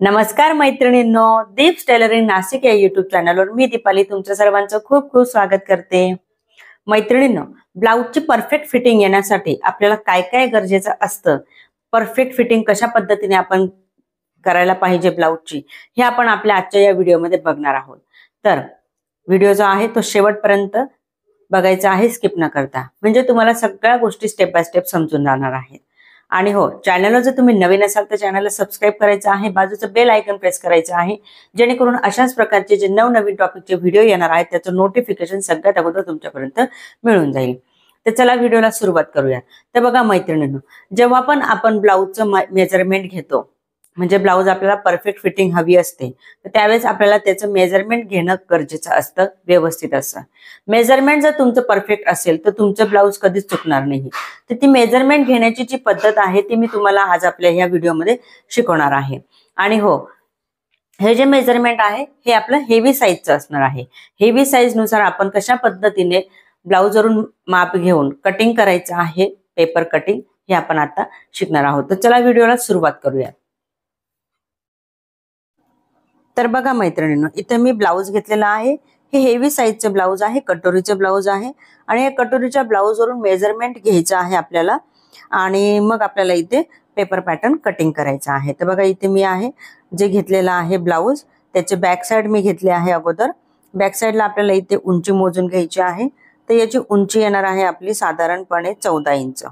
नमस्कार मैत्रिणींनो, दीप्स टेलरिंग नाशिक या युट्यूब चॅनलवर मी दीपाली तुमच्या सर्वांचं खूप खूप स्वागत करते। मैत्रिणींनो, ब्लाउजची परफेक्ट फिटिंग येण्यासाठी आपल्याला काय काय गरजेचं असतं, परफेक्ट फिटिंग कशा पद्धतीने आपण करायला पाहिजे ब्लाउजची, हे आपण आपल्या आजच्या या व्हिडिओमध्ये बघणार आहोत। तर व्हिडिओ जो आहे तो शेवटपर्यंत बघायचा आहे, स्किप न करता, म्हणजे तुम्हाला सगळ्या गोष्टी स्टेप बाय स्टेप समजून जाणार आहेत। आणि हो, चॅनलला जर तुम्ही नवीन असाल तर चॅनलला सबस्क्राइब करायचं आहे, बाजूचं बेल आयकॉन प्रेस करायचं आहे, जेणेकरून अशाच प्रकारचे जे नवनवीन टॉपिकचे व्हिडिओ येणार आहेत त्याचं नोटिफिकेशन सगळ्यात अगोदर तुमच्यापर्यंत मिळून जाईल। तर चला व्हिडिओला सुरुवात करूया। तर बघा मैत्रिणींनो, जेव्हा पण आपण ब्लाउजचं मेजरमेंट घेतो, म्हणजे ब्लाउज आपल्याला परफेक्ट फिटिंग हवी असते, तर त्यावेळेस आपल्याला त्याचं मेजरमेंट घेणं गरजेचं असतं, व्यवस्थित असं। मेजरमेंट जर तुमचं परफेक्ट असेल तर तुमचं ब्लाउज कधीच चुकणार नाही। तर ती मेजरमेंट घेण्याची जी पद्धत आहे ती मी तुम्हाला आज आपल्या ह्या व्हिडिओमध्ये शिकवणार आहे। आणि हो, हे जे मेजरमेंट आहे हे आपलं हेवी साईजचं असणार आहे। हेवी साईज नुसार आपण कशा पद्धतीने ब्लाउजवरून माप घेऊन कटिंग करायचं आहे, पेपर कटिंग, हे आपण आता शिकणार आहोत। तर चला व्हिडिओला सुरुवात करूया। तर बघा मैत्रिणींनो, इथे मी ब्लाउज घेतलेला आहे, हे हेवी साईजचे ब्लाउज आहे, कटोरीचे ब्लाउज आहे। आणि हे कटोरीच्या ब्लाउजवरून मेजरमेंट घ्यायचं आहे आपल्याला, आणि मग आपल्याला इथे पेपर पॅटर्न कटिंग करायचं आहे। तर बघा इथे मी आहे जे घेतलेला आहे ब्लाउज, त्याचे बॅक साइड मी घेतले आहे अगोदर। बॅक साइडला आपल्याला इथे उंची मोजून घ्यायची आहे। तर याची उंची येणार आहे आपली साधारणपणे 14 इंच।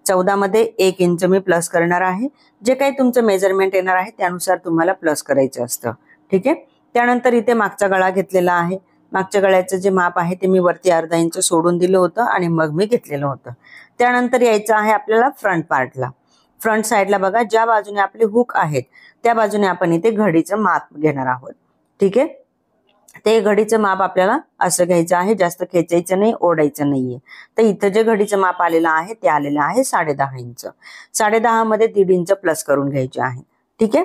14 मध्ये 1 इंच मी प्लस करणार आहे। जे काही तुमचं मेजरमेंट येणार आहे त्यानुसार तुम्हाला प्लस करायचं असतं, ठीक आहे। त्यानंतर इथे मागचा गळा घेतलेला आहे। मागच्या गळ्याचं जे माप आहे ते मी वरती अर्धा इंच सोडून दिलं होतं आणि मग मी घेतलेलं होतं। त्यानंतर यायचं आहे आपल्याला फ्रंट पार्टला। फ्रंट साइडला बघा, ज्या बाजूने आपले हुक आहेत त्या बाजूने आपण इथे घडीचं माप घेणार आहोत, ठीक आहे। ते घडीचं माप आपल्याला असं घ्यायचं आहे, जास्त खेचायचं नाही, ओढायचं नाहीये। तर इथं जे घडीचं माप आलेलं आहे ते आलेलं आहे 10.5 इंच। 10.5 मध्ये 1.5 इंच प्लस करून घ्यायचे आहे, ठीक आहे।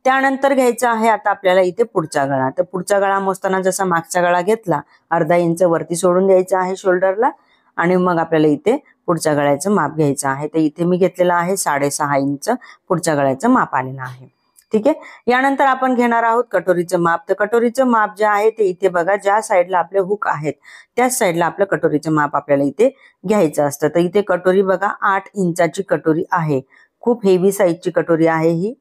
त्यानंतर घ्यायचं आहे आता आपल्याला इथे पुढचा गळा। तर पुढचा गळा मोजताना जसा मागचा गळा घेतला, अर्धा इंच वरती सोडून द्यायचा आहे शोल्डरला, आणि मग आपल्याला इथे पुढच्या गळ्याचं माप घ्यायचं आहे। तर इथे मी घेतलेलं आहे 6.5 इंच पुढच्या गळ्याचं माप आलेलं आहे, ठीक आहे। यानंतर आपण घेणार आहोत कटोरीचं माप। तर कटोरीचं माप जे आहे ते इथे बघा, ज्या साईडला आपले हुक आहेत त्याच साईडला आपलं कटोरीचं माप आपल्याला इथे घ्यायचं असतं। तर इथे कटोरी बघा 8 इंचाची कटोरी आहे, खूप हेवी साईजची कटोरी आहे ही।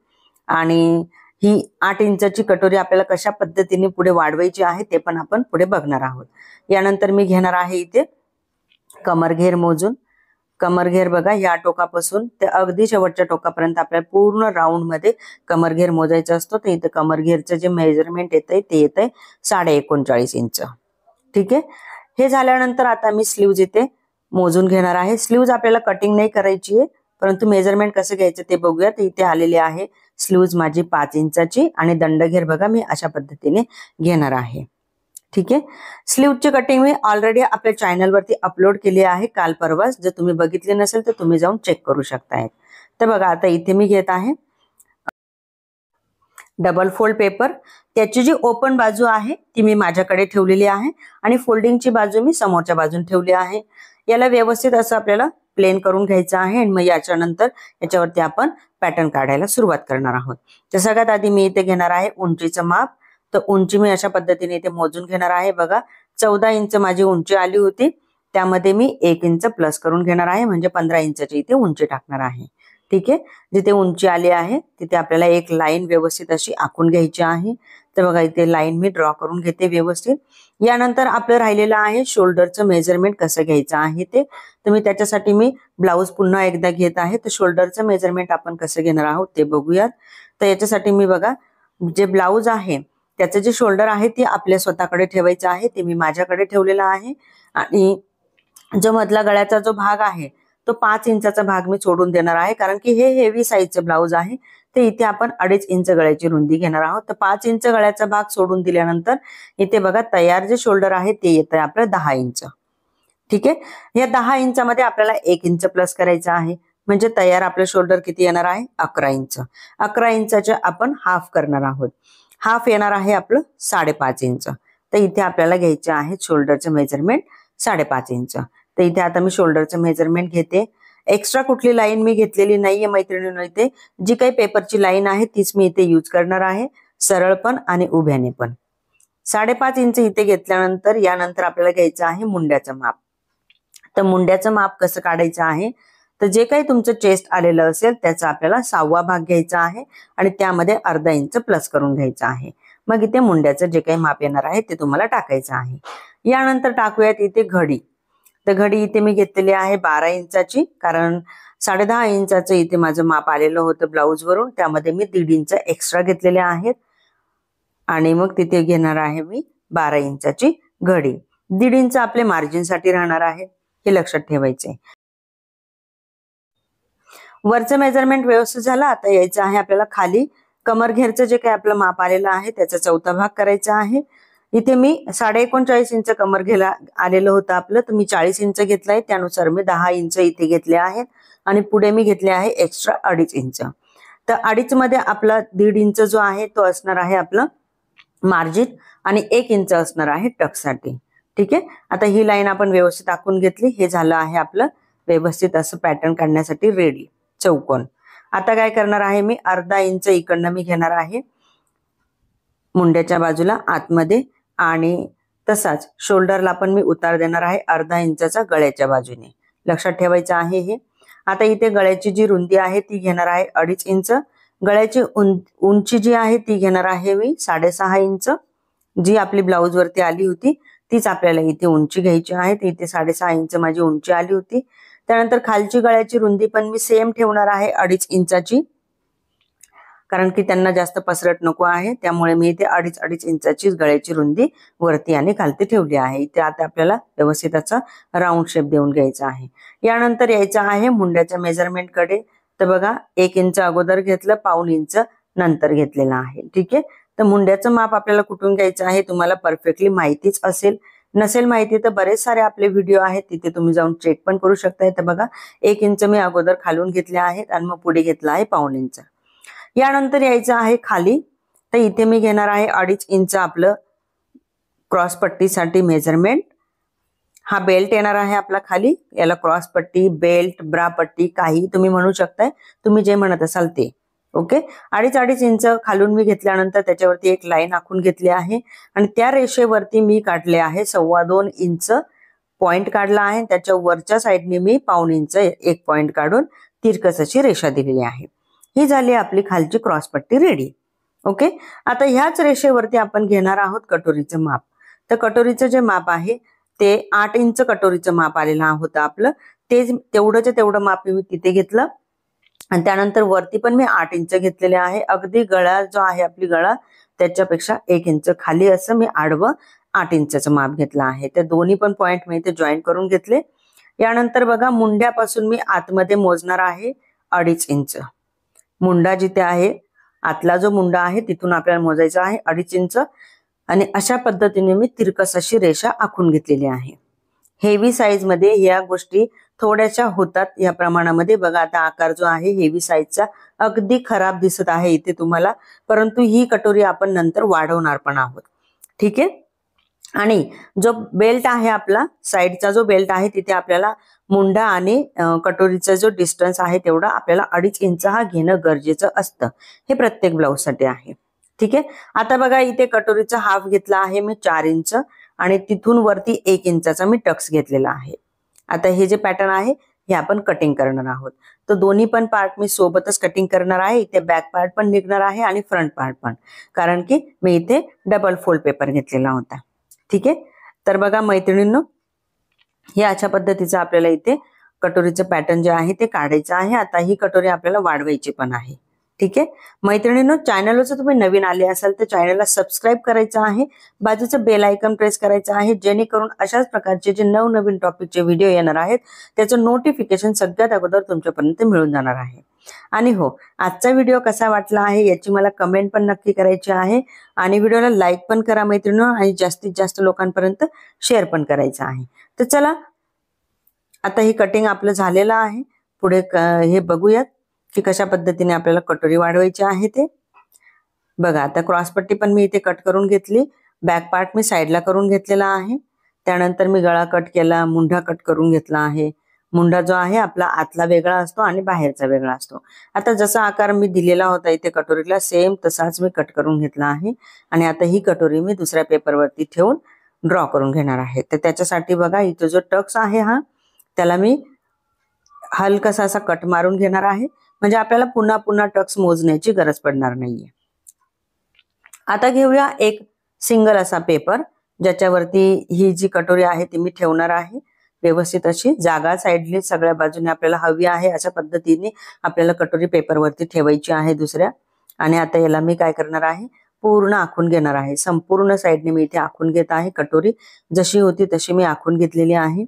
आणि ही 8 इंचाची कटोरी आपल्याला कशा पद्धतीने पुढे वाढवायची आहे ते पण आपण पुढे बघणार आहोत। यानंतर मी घेणार आहे इथे कमरघेर मोजून। कमरघेर बघा, या टोकापासून ते अगदी शेवटच्या टोकापर्यंत आपल्याला पूर्ण राऊंड मध्ये कमरघेर मोजायचा असतो। तर इथे कमरघेरचं जे मेजरमेंट येतंय ते येतंय 39.5 इंच, ठीक आहे। हे झाल्यानंतर आता मी स्लीव्ज इथे मोजून घेणार आहे। स्लीव्ज आपल्याला कटिंग नाही करायची आहे, परंतु मेजरमेंट कसं घ्यायचं ते बघूया। तर इथे आलेली आहे स्लीव्ज माझी 5 इंचाची, आणि दंडघेर बघा मी अशा पद्धतीने घेणार आहे, ठीक आहे। स्लीव्हची कटिंग मी ऑलरेडी आपल्या चॅनलवरती अपलोड केली आहे काल परवाच, जर तुम्ही बघितले नसेल तर तुम्ही जाऊन चेक करू शकताय। तर बघा आता इथे मी घेत आहे डबल फोल्ड पेपर। त्याची जी ओपन बाजू आहे ती मी माझ्याकडे ठेवलेली आहे, आणि फोल्डिंगची बाजू मी समोरच्या बाजून ठेवली आहे। याला व्यवस्थित असं आपल्याला प्लेन करून घ्यायचं आहे, आणि मग याच्यानंतर याच्यावरती आपण पॅटर्न काढायला सुरुवात करणार आहोत। तर सगळ्यात आधी मी इथे घेणार आहे उंचीचं माप। तर उंची मी अशा पद्धतीने इथे मोजून घेणार आहे। बघा 14 इंच माझी उंची आली होती, त्यामध्ये मी 1 इंच प्लस करून घेणार आहे, म्हणजे 15 इंचाची इथे उंची टाकणार आहे, ठीक आहे। जिथे उंची आली आहे तिथे आपल्याला एक लाईन व्यवस्थित अशी आखून घ्यायची आहे। तर बघा इथे लाईन मी ड्रॉ करून घेते व्यवस्थित। यानंतर आपलं राहिलेलं आहे शोल्डरचं मेजरमेंट कसं घ्यायचं आहे ते। तर मी त्याच्यासाठी मी ब्लाउज पुन्हा एकदा घेत आहे। तर शोल्डरचं मेजरमेंट आपण कसं घेणार आहोत ते बघूयात। तर याच्यासाठी मी बघा, जे ब्लाउज आहे त्याचं जे शोल्डर आहे ते आपल्या स्वतःकडे ठेवायचं आहे, ते मी माझ्याकडे ठेवलेलं आहे। आणि जो मधला गळ्याचा जो भाग आहे तो 5 इंचाचा भाग मी सोडून देणार आहे, कारण की हे हेवी साईजचं ब्लाउज आहे। तर इथे आपण 2.5 इंच गळ्याची रुंदी घेणार आहोत। तर 5 इंच गळ्याचा भाग सोडून दिल्यानंतर इथे बघा तयार जे शोल्डर आहे ते येतं आपलं 10 इंच, ठीक आहे। या 10 इंचामध्ये आपल्याला 1 इंच प्लस करायचं आहे, म्हणजे तयार आपलं शोल्डर किती येणार आहे 11 इंच। 11 इंचाचे आपण हाफ करणार आहोत। हाफ येणार आहे आपलं 5.5 इंच। तर इथे आपल्याला घ्यायचे आहे शोल्डरचं मेजरमेंट 5.5 इंच। तर इथे आता मी शोल्डरचं मेजरमेंट घेते। एक्स्ट्रा कुठली लाईन मी घेतलेली नाहीये मैत्रिणींनो. इथे जी काही पेपरची लाईन आहे तीच मी इथे यूज करणार आहे, सरळ पण आणि उभ्याने पण. 5.5 इंच इथे घेतल्यानंतर यानंतर आपल्याला घ्यायचं आहे मुंड्याचं माप. तर मुंड्याचं माप कसं काढायचं आहे, तर जे काही तुमचं चेस्ट आलेलं असेल त्याचा आपल्याला 6वा भाग घ्यायचा आहे आणि त्यामध्ये अर्धा इंच प्लस करून घ्यायचं आहे. मग इथे मुंड्याचं जे काही माप येणार आहे ते तुम्हाला टाकायचं आहे. यानंतर टाकूयात इथे घडी. तर घडी इथे मी घेतलेली आहे 12 इंचाची, कारण 10.5 इंचाचं इथे माझं माप आलेलं होतं ब्लाऊज वरून, त्यामध्ये मी 1.5 इंच एक्स्ट्रा घेतलेले आहेत आणि मग तिथे घेणार आहे मी 12 इंचाची घडी. 1.5 इंच आपले मार्जिन साठी राहणार आहे, हे लक्षात ठेवायचे. वरचं मेजरमेंट व्यवस्थित झालं. आता यायचं आहे आपल्याला खाली. कमर घेरचं जे काही आपलं माप आलेलं आहे त्याचा 4था भाग करायचा आहे. इथे मी 39.5 इंच कमर घेला आलेलं होतं आपलं, तर मी 40 इंच घेतलंय, त्यानुसार मी 10 इंच इथे घेतले आहेत आणि पुढे मी घेतले आहे एक्स्ट्रा 2.5 इंच. तर 2.5 मध्ये आपला 1.5 इंच जो आहे तो असणार आहे आपलं मार्जिन आणि 1 इंच असणार आहे टक्ससाठी. ठीक आहे. आता ही लाईन आपण व्यवस्थित आखून घेतली. हे झालं आहे आपलं व्यवस्थित असं पॅटर्न काढण्यासाठी रेडी चौकोन. आता काय करणार आहे मी, अर्धा इंच इकडनं मी घेणार आहे मुंड्याच्या बाजूला आतमध्ये आणि तसाच शोल्डरला पण मी उतार देणार आहे अर्धा इंचाचा गळ्याच्या बाजूने. लक्षात ठेवायचं आहे हे. आता इथे गळ्याची जी रुंदी आहे ती घेणार आहे 2.5 इंच. गळ्याची उंची जी आहे ती घेणार आहे मी 6.5 इंच. जी आपली ब्लाऊज वरती आली होती तीच आपल्याला इथे उंची घ्यायची आहे. इथे 6.5 इंच माझी उंची आली होती. त्यानंतर खालची गळ्याची रुंदी पण मी सेम ठेवणार आहे 2.5 इंचाची, कारण की त्यांना जास्त पसरट नको आहे, त्यामुळे मी इथे 2.5 इंचाची गळ्याची रुंदी वरती आणि खालती ठेवली आहे. इथे आता आपल्याला व्यवस्थित असा राऊंड शेप देऊन घ्यायचा आहे. यानंतर यायचं आहे मुंड्याच्या मेजरमेंट कडे. तर बघा 1 इंच अगोदर घेतलं, 1.5 इंच नंतर घेतलेलं आहे. ठीक आहे. तर मुंड्याचं माप आपल्याला कुठून घ्यायचं आहे तुम्हाला परफेक्टली माहितीच असेल. नसेल माहिती तर बरेच सारे आपले व्हिडिओ आहेत, तिथे तुम्ही जाऊन चेक पण करू शकताय. तर बघा 1 इंच मी अगोदर खालून घेतले आहेत आणि मग पुढे घेतला आहे 1.5 इंच. यानंतर यायचं आहे खाली. तर इथे मी घेणार आहे 2.5 इंच आपलं क्रॉस पट्टीसाठी मेजरमेंट. हा बेल्ट येणार आहे आपला खाली. याला क्रॉस पट्टी, बेल्ट, ब्रा पट्टी काही तुम्ही म्हणू शकताय, तुम्ही जे म्हणत असाल ते. ओके. 2.5 इंच खालून मी घेतल्यानंतर त्याच्यावरती एक लाईन आखून घेतली आहे आणि त्या रेषेवरती मी काढले आहे 2.25 इंच पॉइंट काढला आहे. त्याच्या वरच्या साईडने मी 1.5 इंच एक पॉइंट काढून तिरकस अशी रेषा दिलेली आहे. ही झाली आपली खालची क्रॉस पट्टी रेडी. ओके. आता ह्याच रेषेवरती आपण घेणार आहोत कटोरीचं माप. तर कटोरीचं जे माप आहे ते 8 इंच कटोरीचं माप आलेलं होतं आपलं. तेवढं माप मी तिथे घेतलं आणि त्यानंतर वरती पण मी 8 इंच घेतलेले आहे. अगदी गळा जो आहे आपली गळा त्याच्यापेक्षा 1 इंच खाली असं मी आडवं 8 इंचाचं माप घेतलं आहे. ते दोन्ही पण पॉइंट मी इथे जॉईन करून घेतले. यानंतर बघा मुंड्यापासून मी आतमध्ये मोजणार आहे 2.5 इंच. मुंडा जिथे आहे, आतला जो मुंडा आहे तिथून आपल्याला मोजायचा आहे 2.5 इंच आणि अशा पद्धतीने मी तिरकस अशी रेषा आखून घेतलेली आहे. हेवी साईज मध्ये या गोष्टी थोड्याशा होतात या प्रमाणामध्ये. बघा आता आकार जो आहे हेवी साईजचा अगदी खराब दिसत आहे इथे तुम्हाला, परंतु ही कटोरी आपण नंतर वाढवणार पण आहोत. ठीक आहे. आणि जो बेल्ट आहे आपला साईडचा जो बेल्ट आहे तिथे आपल्याला मुंडा आणि कटोरीचा जो डिस्टन्स आहे तेवढा आपल्याला 2.5 इंच हा घेणं गरजेचं असतं. हे प्रत्येक ब्लाऊज साठी आहे. ठीक आहे. आता बघा इथे कटोरीचा हाफ घेतला आहे मी 4 इंच आणि तिथून वरती 1 इंचाचा मी टक्स घेतलेला आहे. आता हे जे पॅटर्न आहे हे आपण कटिंग करणार आहोत. तर दोन्ही पण पार्ट मी सोबतच कटिंग करणार आहे. इथे बॅक पार्ट पण निघणार आहे आणि फ्रंट पार्ट पण, कारण की मी इथे डबल फोल्ड पेपर घेतलेला होता. ठीक आहे. तर बघा मैत्रिणींनो, हे अशा पद्धतीचं आपल्याला इथे कटोरीचं पॅटर्न जे आहे ते काढायचं आहे. आता ही कटोरी आपल्याला वाढवायची पण आहे. ठीक आहे. मैत्रिणींनो, चॅनलवर तुम्ही नवीन आले असाल तर चॅनलला सबस्क्राईब करायचं आहे, बाजूचं बेल आयकॉन प्रेस करायचं आहे, जेणेकरून अशाच प्रकारचे जे नवनवीन टॉपिकचे व्हिडिओ येणार आहेत त्याचं नोटिफिकेशन सगळ्यात अगोदर तुमच्यापर्यंत मिळून जाणार आहे. आणि हो, आजचा व्हिडिओ कसा वाटला आहे याची मला कमेंट पण नक्की करायची आहे आणि व्हिडिओला लाईक पण करा मैत्रिणींनो आणि जास्तीत जास्त लोकांपर्यंत शेअर पण करायचं आहे. तर चला, आता ही कटिंग आपलं झालेलं आहे. पुढे हे बघूयात की कशा पद्धतीने आपल्याला कटोरी वाढवायची आहे ते. बघा आता क्रॉसपट्टी पण मी इथे कट करून घेतली. बॅक पार्ट मी साईडला करून घेतलेला आहे. त्यानंतर मी गळा कट केला, मुंढा कट करून घेतला आहे मुंडा जो आहे आपला आतला वेगळा असतो आणि बाहेरचा वेगळा असतो. आता जसा आकार मी दिलेला होता इथे कटोरीला सेम तसाच मी कट करून घेतला आहे आणि आता ही कटोरी मी दुसऱ्या पेपरवरती ठेवून ड्रॉ करून घेणार आहे. तर त्याच्यासाठी बघा इथे जो टक्स आहे हा त्याला मी हलकासा असा कट मारून घेणार आहे, म्हणजे आपल्याला पुन्हा पुन्हा टक्स मोजण्याची गरज पडणार नाहीये. आता घेऊया एक सिंगल असा पेपर ज्याच्यावरती ही जी कटोरी आहे ती मी ठेवणार आहे. व्यवस्थित अशी जागा साईडली सगळ्या बाजूने आपल्याला हवी आहे अशा पद्धतीने आपल्याला कटोरी पेपरवरती ठेवायची आहे दुसऱ्या. आणि आता याला मी काय करणार आहे, पूर्ण आखून घेणार आहे. संपूर्ण साईडने मी इथे आखून घेत आहे. कटोरी जशी होती तशी मी आखून घेतलेली आहे.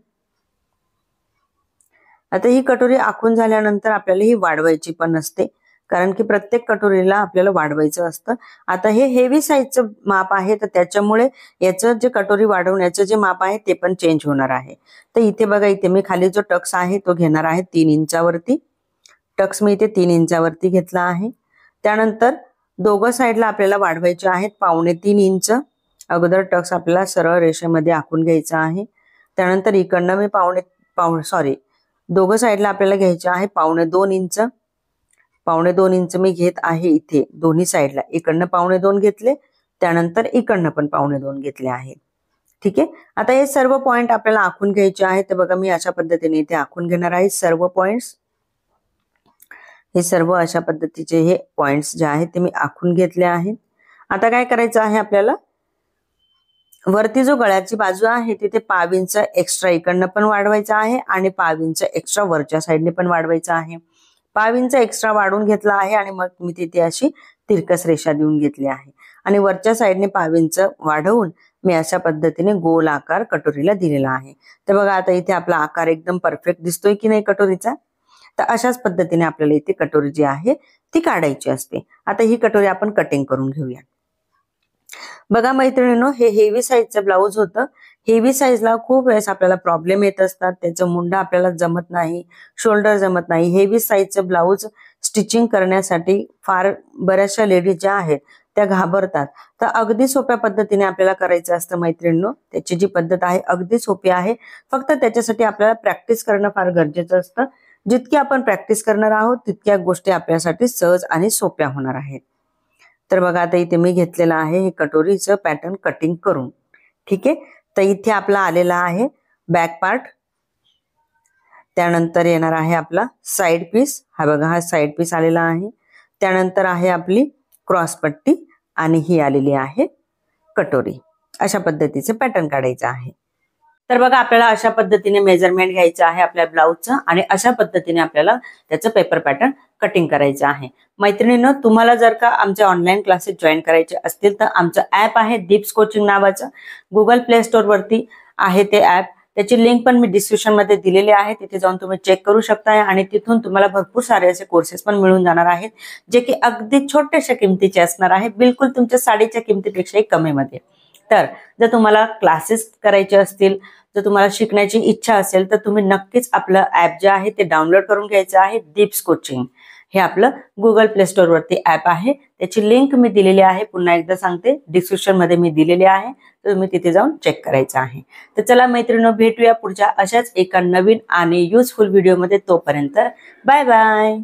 आता ही कटोरी आखून झाल्यानंतर आपल्याला ही वाढवायची पण असते, कारण की प्रत्येक कटोरीला आपल्याला वाढवायचं असतं. आता हे हेवी साईजचं माप आहे तर त्याच्यामुळे याचं जे कटोरी वाढवण्याचं जे माप आहे ते पण चेंज होणार आहे. तर इथे बघा इथे मी खाली जो टक्स आहे तो घेणार आहे 3 इंचावरती. टक्स मी इथे 3 इंचावरती घेतला आहे. त्यानंतर दोघं साईडला आपल्याला वाढवायचे आहेत 2.25 इंच. अगोदर टक्स आपल्याला सरळ रेषेमध्ये आखून घ्यायचा आहे. त्यानंतर इकडनं मी दोघं साईडला आपल्याला घ्यायचे आहे 2.25 इंच. 2.25 इंच मी घेत आहे इथे दोन्ही साईडला. इकडनं 2.25 घेतले, त्यानंतर इकडनं पण 2.25 घेतले आहेत. ठीक आहे. आता हे सर्व पॉइंट आपल्याला आखून घ्यायचे आहेत. तर बघा मी अशा पद्धतीने इथे आखून घेणार आहे सर्व पॉइंट्स. हे सर्व अशा पद्धतीचे हे पॉइंट्स जे आहेत ते मी आखून घेतले आहेत. आता काय करायचं आहे आपल्याला, वरती जो गळ्याची बाजू आहे तिथे 1/2 इंच एक्स्ट्रा इकडनं पण वाढवायचा आहे आणि 1/2 इंच एक्स्ट्रा वरच्या साईडने पण वाढवायचा आहे. 1/2 इंच एक्स्ट्रा वाढवून घेतला आहे आणि मग मी तिथे अशी तिरकस रेषा देऊन घेतली आहे आणि वरच्या साईडने 1/2 इंच वाढवून मी अशा पद्धतीने गोल आकार कटोरीला दिलेला आहे. तर बघा आता इथे आपला आकार एकदम परफेक्ट दिसतोय की नाही कटोरीचा. तर अशाच पद्धतीने आपल्याला इथे कटोरी जी आहे ती काढायची असते. आता ही कटोरी आपण कटिंग करून घेऊया. बघा मैत्रिणींनो, हे हेवी साईजचं ब्लाऊज होतं. हेवी साईजला खूप वेळेस आपल्याला प्रॉब्लेम येत असतात. त्याचं मुंडा आपल्याला जमत नाही, शोल्डर जमत नाही. हेवी साईजचं ब्लाऊज स्टिचिंग करण्यासाठी फार बऱ्याचशा लेडीज ज्या आहेत त्या घाबरतात. तर अगदी सोप्या पद्धतीने आपल्याला करायचं असतं मैत्रिणींनो. त्याची जी पद्धत आहे अगदी सोपी आहे. फक्त त्याच्यासाठी आपल्याला प्रॅक्टिस करणं फार गरजेचं असतं. जितकी आपण प्रॅक्टिस करणार आहोत तितक्या गोष्टी आपल्यासाठी सहज आणि सोप्या होणार आहेत. तर बघा आता इथे मी घेतलेलं आहे हे कटोरीचं पॅटर्न कटिंग करून. ठीक आहे. तर इथे आपला आलेला आहे बॅक पार्ट. त्यानंतर येणार आहे आपला साइड पीस. हा बघा हा साइड पीस आलेला आहे. त्यानंतर आहे आपली क्रॉस पट्टी आणि ही आलेली आहे कटोरी. अशा पद्धतीचे पॅटर्न काढायचं आहे. तर बघा आपल्याला अशा पद्धतीने मेजरमेंट घ्यायचं आहे आपल्या ब्लाऊजचं आणि अशा पद्धतीने आपल्याला त्याचं पेपर पॅटर्न कटिंग करायचं आहे. मैत्रिणींनो, तुम्हाला जर का आमचे ऑनलाईन क्लासेस जॉईन करायचे असतील तर आमचं ऍप आहे दीप्स कोचिंग नावाचं. गुगल प्ले स्टोर वरती आहे ते ऍप. त्याची लिंक पण मी डिस्क्रिप्शन मध्ये दिलेली आहे. तिथे जाऊन तुम्ही चेक करू शकता आणि तिथून तुम्हाला भरपूर सारे असे कोर्सेस पण मिळून जाणार आहेत जे की अगदी छोट्याशा किमतीचे असणार आहे, बिलकुल तुमच्या साडीच्या किमतीपेक्षाही कमीमध्ये. तर जर तुम्हाला क्लासेस करायचे असतील, जर तुम्हाला शिकण्याची इच्छा असेल तर तुम्ही नक्कीच आपलं ऍप जे आहे ते डाउनलोड करून घ्यायचं आहे. दीप्स कोचिंग हे आपलं गुगल प्ले स्टोर वरती ऍप आहे. त्याची लिंक मी दिलेली आहे, पुन्हा एकदा सांगते, डिस्क्रिप्शन मध्ये मी दिलेली आहे. तर तुम्ही तिथे जाऊन चेक करायचं आहे. तर चला मैत्रिणींनो, भेटूया पुढच्या अशाच एका नवीन आणि युजफुल व्हिडिओमध्ये. तोपर्यंत बाय बाय.